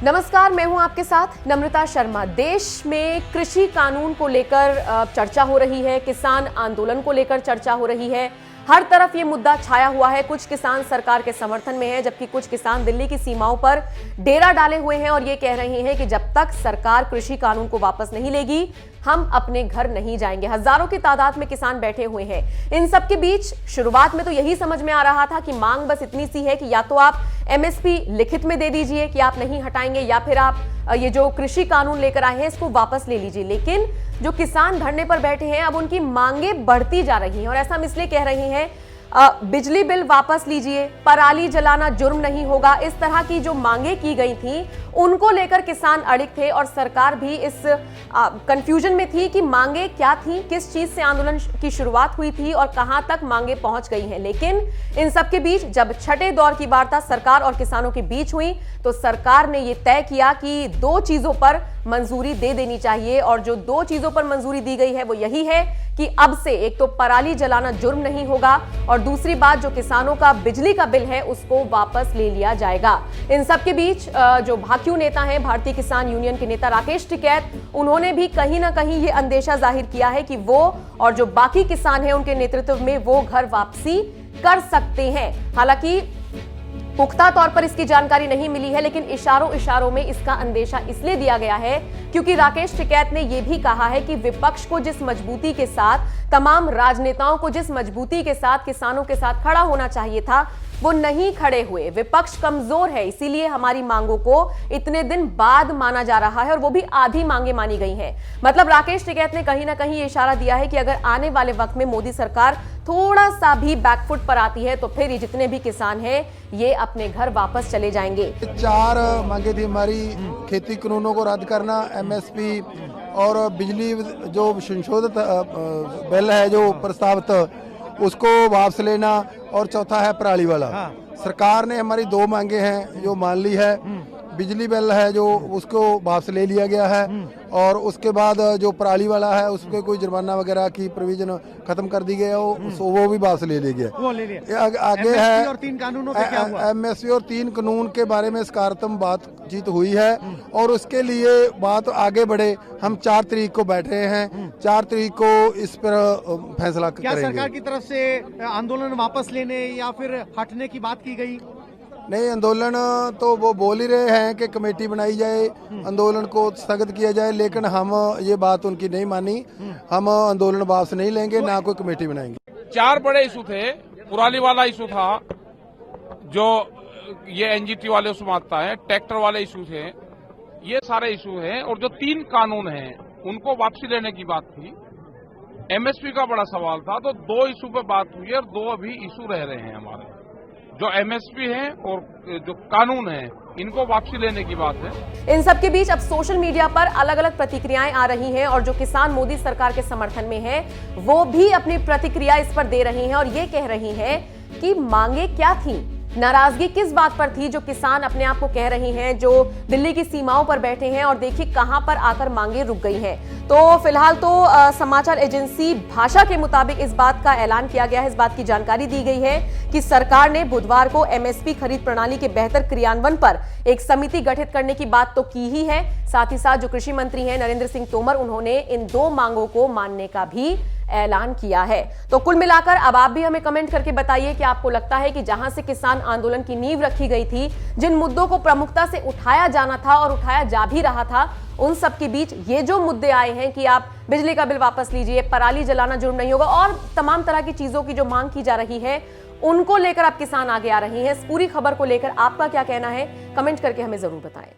नमस्कार, मैं हूं आपके साथ नम्रता शर्मा। देश में कृषि कानून को लेकर चर्चा हो रही है, किसान आंदोलन को लेकर चर्चा हो रही है। हर तरफ ये मुद्दा छाया हुआ है। कुछ किसान सरकार के समर्थन में हैं, जबकि कुछ किसान दिल्ली की सीमाओं पर डेरा डाले हुए हैं और ये कह रहे हैं कि जब तक सरकार कृषि कानून को वापस नहीं लेगी, हम अपने घर नहीं जाएंगे। हजारों की तादाद में किसान बैठे हुए हैं। इन सब के बीच शुरुआत में तो यही समझ में आ रहा था कि मांग बस इतनी सी है कि या तो आप एमएसपी लिखित में दे दीजिए कि आप नहीं हटाएंगे, या फिर आप ये जो कृषि कानून लेकर आए हैं इसको वापस ले लीजिए। लेकिन जो किसान धरने पर बैठे हैं, अब उनकी मांगे बढ़ती जा रही हैं और ऐसा हम इसलिए कह रहे हैं, बिजली बिल वापस लीजिए, पराली जलाना जुर्म नहीं होगा, इस तरह की जो मांगे की गई थी उनको लेकर किसान अड़िग थे और सरकार भी इस कंफ्यूजन में थी कि मांगे क्या थी, किस चीज से आंदोलन की शुरुआत हुई थी और कहां तक मांगे पहुंच गई हैं। लेकिन इन सब के बीच जब छठे दौर की वार्ता सरकार और किसानों के बीच हुई तो सरकार ने यह तय किया कि दो चीजों पर मंजूरी दे देनी चाहिए और जो दो चीजों पर मंजूरी दी गई है वो यही है कि अब से एक तो पराली जलाना जुर्म नहीं होगा और दूसरी बात, जो किसानों का बिजली का बिल है उसको वापस ले लिया जाएगा। इन सब के बीच जो भाकियू नेता हैं, भारतीय किसान यूनियन के नेता राकेश टिकैत, उन्होंने भी कहीं ना कहीं ये अंदेशा जाहिर किया है कि वो और जो बाकी किसान हैं उनके नेतृत्व में वो घर वापसी कर सकते हैं। हालांकि पुख्ता तौर पर इसकी जानकारी नहीं मिली है, लेकिन इशारों इशारों में इसका अंदेशा इसलिए दिया गया है क्योंकि राकेश टिकैत ने यह भी कहा है कि विपक्ष को जिस मजबूती के साथ, तमाम राजनेताओं को जिस मजबूती के साथ किसानों के साथ खड़ा होना चाहिए था, वो नहीं खड़े हुए। विपक्ष कमजोर है, इसीलिए हमारी मांगों को इतने दिन बाद माना जा रहा है और वो भी आधी मांगे मानी गई हैं। मतलब राकेश टिकैत ने कहीं ना कहीं ये इशारा दिया है कि अगर आने वाले वक्त में मोदी सरकार थोड़ा सा भी बैकफुट पर आती है तो फिर ये जितने भी किसान हैं ये अपने घर वापस चले जाएंगे। 4 मांगे थी हमारी: खेती कानूनों को रद्द करना, एमएसपी और बिजली जो संशोधित बिल है जो प्रस्तावित उसको वापस लेना, और चौथा है पराली वाला। सरकार ने हमारी 2 मांगे हैं जो मान ली है। बिजली बिल है जो उसको वापस ले लिया गया है और उसके बाद जो पराली वाला है उसके कोई जुर्माना वगैरह की प्रोविजन खत्म कर दी गई है, वो भी वापस ले लिया गया। आगे है और 3 कानूनों पे क्या हुआ? एमएसपी और 3 कानून के बारे में सकारात्मक बातचीत हुई है और उसके लिए बात आगे बढ़े। हम 4 तारीख को बैठे हैं, 4 तारीख को इस पर फैसला क्या करेंगे। सरकार की तरफ से आंदोलन वापस लेने या फिर हटने की बात की गई? नहीं, आंदोलन तो वो बोल ही रहे हैं कि कमेटी बनाई जाए, आंदोलन को स्थगित किया जाए, लेकिन हम ये बात उनकी नहीं मानी। हम आंदोलन वापस नहीं लेंगे, ना कोई कमेटी बनाएंगे। 4 बड़े इशू थे। पुराली वाला इशू था जो ये एनजीटी वाले उसमें आता है, ट्रैक्टर वाले इशू थे, ये सारे इशू हैं। और जो 3 कानून हैं उनको वापसी लेने की बात थी। एमएसपी का बड़ा सवाल था, तो 2 इशू पे बात हुई और 2 अभी इशू रह रहे हैं हमारे, जो एमएसपी है और जो कानून है, इनको वापसी लेने की बात है। इन सब के बीच अब सोशल मीडिया पर अलग अलग प्रतिक्रियाएं आ रही हैं और जो किसान मोदी सरकार के समर्थन में हैं वो भी अपनी प्रतिक्रिया इस पर दे रही हैं और ये कह रही हैं कि मांगे क्या थी, नाराजगी किस बात पर थी जो किसान अपने आप को कह रही हैं, जो दिल्ली की सीमाओं पर बैठे हैं और देखिए कहां पर आकर मांगे रुक गई हैं। तो फिलहाल तो समाचार एजेंसी भाषा के मुताबिक इस बात का ऐलान किया गया है, इस बात की जानकारी दी गई है कि सरकार ने बुधवार को एमएसपी खरीद प्रणाली के बेहतर क्रियान्वयन पर एक समिति गठित करने की बात तो की ही है। साथ ही साथ जो कृषि मंत्री हैं नरेंद्र सिंह तोमर, उन्होंने इन 2 मांगों को मानने का भी ऐलान किया है। तो कुल मिलाकर अब आप भी हमें कमेंट करके बताइए कि आपको लगता है कि जहां से किसान आंदोलन की नींव रखी गई थी, जिन मुद्दों को प्रमुखता से उठाया जाना था और उठाया जा भी रहा था, उन सब के बीच ये जो मुद्दे आए हैं कि आप बिजली का बिल वापस लीजिए, पराली जलाना जुर्म नहीं होगा और तमाम तरह की चीजों की जो मांग की जा रही है, उनको लेकर अब किसान आगे आ रही हैं। इस पूरी खबर को लेकर आपका क्या कहना है, कमेंट करके हमें जरूर बताएं।